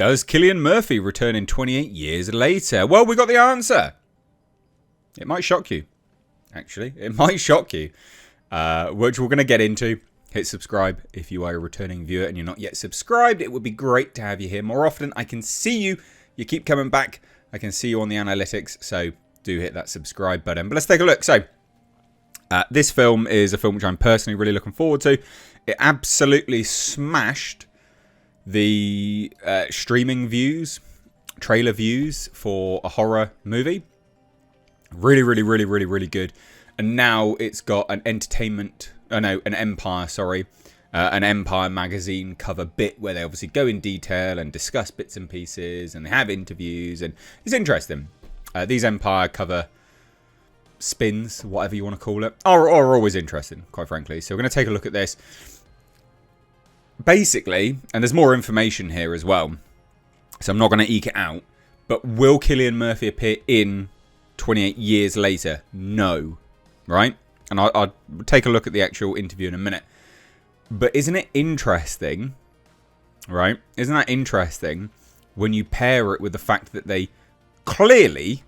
Does Cillian Murphy return in 28 years later? Well, we got the answer. It might shock you, actually. It might shock you, which we're going to get into. Hit subscribe if you are a returning viewer and you're not yet subscribed. It would be great to have you here more often. I can see you. You keep coming back. I can see you on the analytics, so do hit that subscribe button. But let's take a look. So, this film is a film which I'm personally really looking forward to. It absolutely smashed the streaming views, trailer views for a horror movie. Really, really, really, really, really good. And now it's got an an Empire magazine cover bit where they obviously go in detail and discuss bits and pieces, and they have interviews, and it's interesting. These Empire cover spins, whatever you want to call it, are always interesting, quite frankly. So we're going to take a look at this. Basically, and there's more information here as well, so I'm not going to eke it out, but will Cillian Murphy appear in 28 years later? No. Right? And I'll take a look at the actual interview in a minute. But isn't it interesting, right? Isn't that interesting when you pair it with the fact that they clearly,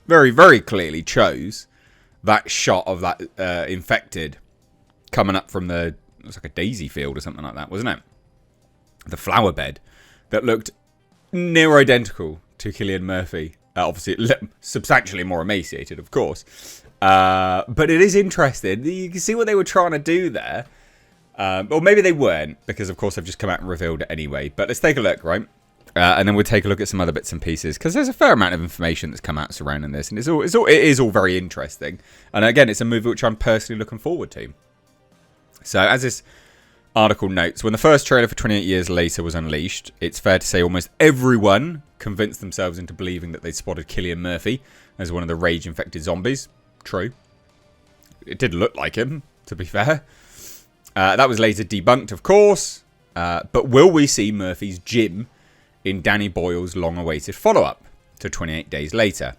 very, very clearly chose that shot of that infected coming up from it was like a daisy field or something like that, wasn't it? The flower bed that looked near identical to Cillian Murphy. Obviously, substantially more emaciated, of course. But it is interesting. You can see what they were trying to do there. Or maybe they weren't, because of course they've just come out and revealed it anyway. But let's take a look, right? And then we'll take a look at some other bits and pieces, because there's a fair amount of information that's come out surrounding this, and it is all very interesting. And again, it's a movie which I'm personally looking forward to. So as this article notes, when the first trailer for 28 Years Later was unleashed, it's fair to say almost everyone convinced themselves into believing that they'd spotted Cillian Murphy as one of the rage-infected zombies. True. It did look like him, to be fair. That was later debunked, of course. But will we see Murphy's gym in Danny Boyle's long-awaited follow-up to 28 Days Later?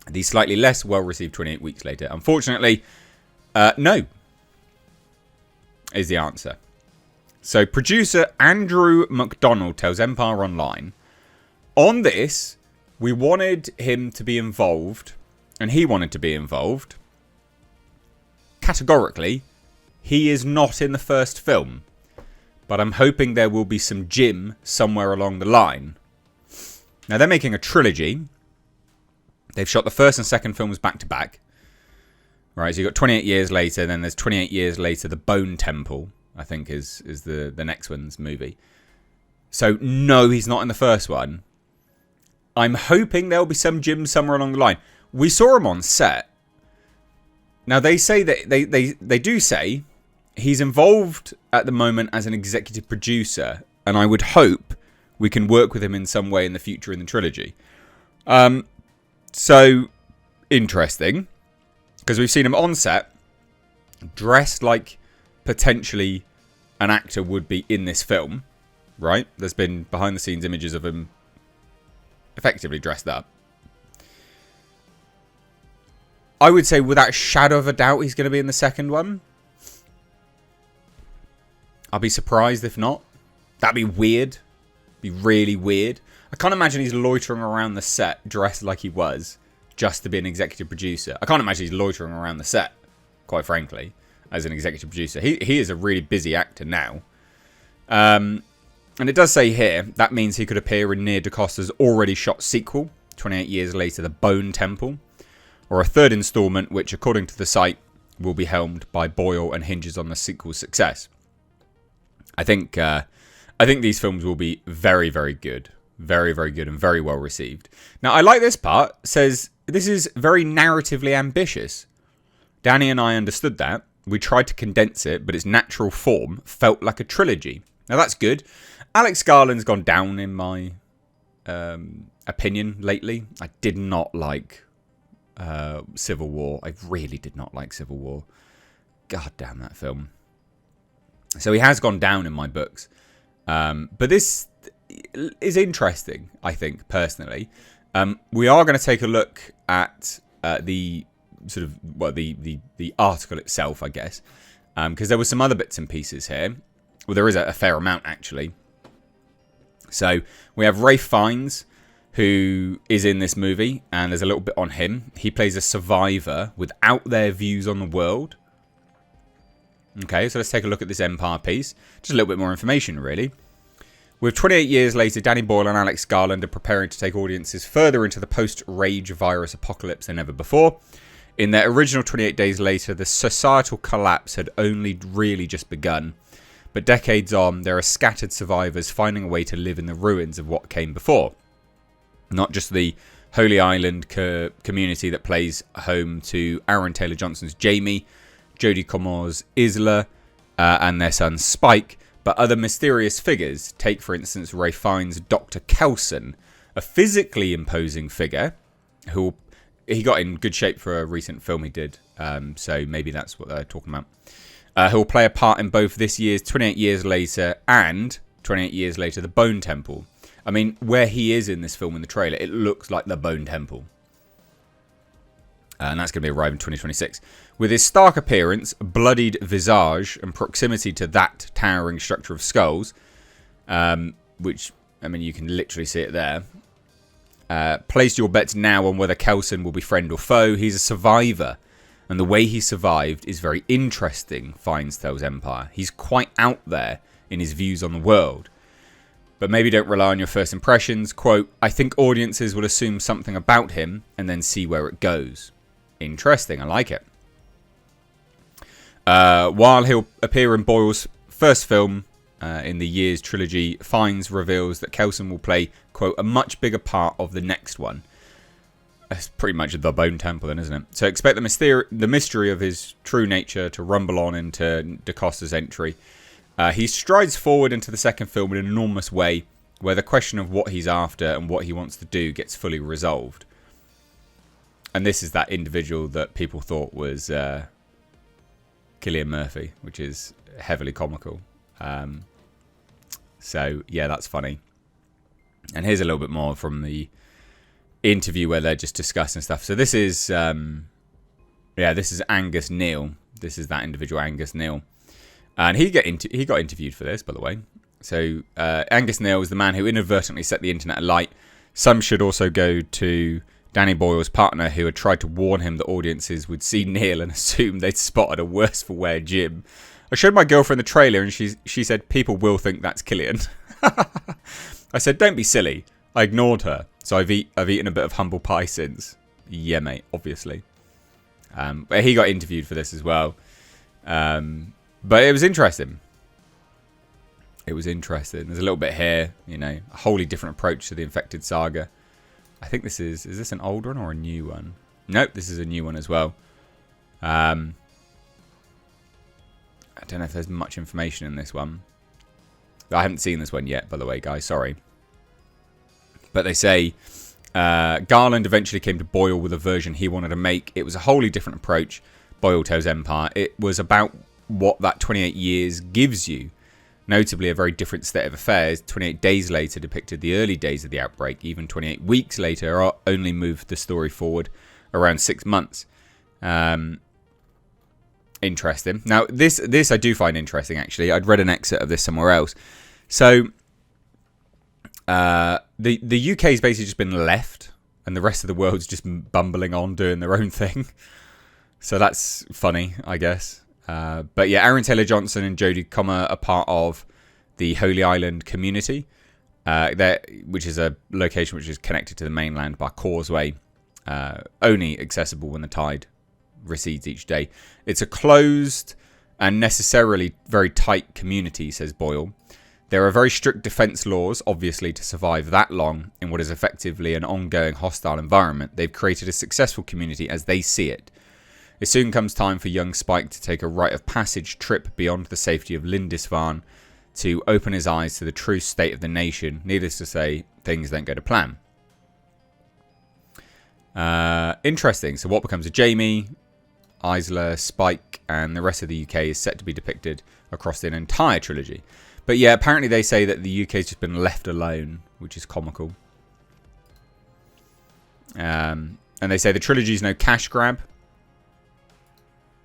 The slightly less well-received 28 Weeks Later. Unfortunately, no, is the answer. So producer Andrew McDonald tells Empire Online, on this, we wanted him to be involved, and he wanted to be involved. Categorically, he is not in the first film, but I'm hoping there will be some Jim somewhere along the line. Now, they're making a trilogy. They've shot the first and second films back to back. Right, so you've got 28 Years Later, then there's 28 Years Later, The Bone Temple, I think is the next one's movie. So, no, he's not in the first one. I'm hoping there'll be some Jim somewhere along the line. We saw him on set. Now, they say that they do say he's involved at the moment as an executive producer, and I would hope we can work with him in some way in the future in the trilogy. So, interesting. Because we've seen him on set, dressed like potentially an actor would be in this film, right? There's been behind-the-scenes images of him effectively dressed up. I would say without a shadow of a doubt he's going to be in the second one. I'll be surprised if not. That'd be weird. Be really weird. I can't imagine he's loitering around the set dressed like he was just to be an executive producer. I can't imagine he's loitering around the set, quite frankly, as an executive producer. He is a really busy actor now. And it does say here, that means he could appear in Nia DaCosta's already shot sequel, 28 Years Later, The Bone Temple, or a third installment, which, according to the site, will be helmed by Boyle and hinges on the sequel's success. I think these films will be very, very good. Very, very good and very well received. Now, I like this part. It says, this is very narratively ambitious. Danny and I understood that. We tried to condense it, but its natural form felt like a trilogy. Now, that's good. Alex Garland's gone down in my opinion lately. I did not like Civil War. I really did not like Civil War. God damn that film. So he has gone down in my books. But this is interesting, I think, personally. We are going to take a look at the sort of, well, the article itself, I guess. Because there were some other bits and pieces here. Well, there is a fair amount, actually. So we have Ralph Fiennes, who is in this movie, and there's a little bit on him. He plays a survivor without their views on the world. Okay, so let's take a look at this Empire piece. Just a little bit more information, really. With 28 years later, Danny Boyle and Alex Garland are preparing to take audiences further into the post-Rage virus apocalypse than ever before. In their original 28 Days Later, the societal collapse had only really just begun. But decades on, there are scattered survivors finding a way to live in the ruins of what came before. Not just the Holy Island community that plays home to Aaron Taylor Johnson's Jamie, Jodie Comer's Isla, and their son Spike, but other mysterious figures. Take, for instance, Ralph Fiennes' Dr. Kelson, a physically imposing figure who he got in good shape for a recent film he did, so maybe that's what they're talking about. Who will play a part in both this year's 28 Years Later and 28 Years Later, The Bone Temple. I mean, where he is in this film in the trailer, it looks like the Bone Temple. And that's going to be arriving in 2026. With his stark appearance, bloodied visage, and proximity to that towering structure of skulls, which, I mean, you can literally see it there. Place your bets now on whether Kelson will be friend or foe. He's a survivor, and the way he survived is very interesting, Fiennes tells Empire. He's quite out there in his views on the world. But maybe don't rely on your first impressions. Quote, I think audiences will assume something about him and then see where it goes. Interesting, I like it. While he'll appear in Boyle's first film in the year's trilogy, Fiennes reveals that Kelson will play, quote, a much bigger part of the next one. That's pretty much the Bone Temple then, isn't it? So expect the mystery of his true nature to rumble on into DaCosta's entry. He strides forward into the second film in an enormous way, where the question of what he's after and what he wants to do gets fully resolved. And this is that individual that people thought was Cillian Murphy, which is heavily comical. So, yeah, that's funny. And here's a little bit more from the interview where they're just discussing stuff. So this is, this is Angus Neal. This is that individual, Angus Neal. And he got interviewed for this, by the way. So Angus Neal is the man who inadvertently set the internet alight. Some should also go to Danny Boyle's partner, who had tried to warn him that audiences would see Neal and assume they'd spotted a worse for wear Jim. I showed my girlfriend the trailer and she said, people will think that's Cillian. I said, don't be silly. I ignored her. So I've eaten a bit of humble pie since. Yeah, mate, obviously. But he got interviewed for this as well. But it was interesting. It was interesting. There's a little bit here, you know, a wholly different approach to the Infected saga. I think this is this an old one or a new one? Nope, this is a new one as well. I don't know if there's much information in this one. I haven't seen this one yet, by the way, guys. Sorry. But they say Garland eventually came to Boyle with a version he wanted to make. It was a wholly different approach. Boyle tells Empire. It was about what that 28 years gives you. Notably, a very different state of affairs. 28 Days Later depicted the early days of the outbreak. Even 28 weeks later only moved the story forward around 6 months. Interesting. Now, this I do find interesting, actually. I'd read an excerpt of this somewhere else. So, the UK's basically just been left, and the rest of the world's just bumbling on, doing their own thing. So that's funny, I guess. But yeah, Aaron Taylor Johnson and Jodie Comer are part of the Holy Island community, which is a location which is connected to the mainland by causeway, only accessible when the tide recedes each day. It's a closed and necessarily very tight community, says Boyle. There are very strict defence laws, obviously, to survive that long in what is effectively an ongoing hostile environment. They've created a successful community as they see it. It soon comes time for young Spike to take a rite of passage trip beyond the safety of Lindisfarne to open his eyes to the true state of the nation. Needless to say, things don't go to plan. Interesting. So what becomes of Jamie, Isla, Spike, and the rest of the UK is set to be depicted across an entire trilogy. But yeah, apparently they say that the UK's just been left alone, which is comical. And they say the trilogy's no cash grab.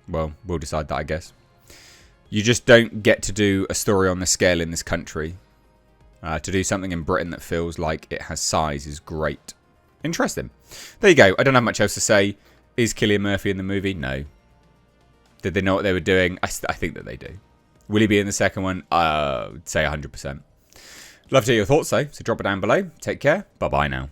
Well, we'll decide that, I guess. You just don't get to do a story on this scale in this country. To do something in Britain that feels like it has size is great. Interesting. There you go. I don't have much else to say. Is Cillian Murphy in the movie? No. Did they know what they were doing? I think that they do. Will he be in the second one? I'd say 100%. Love to hear your thoughts though, so drop it down below. Take care. Bye-bye now.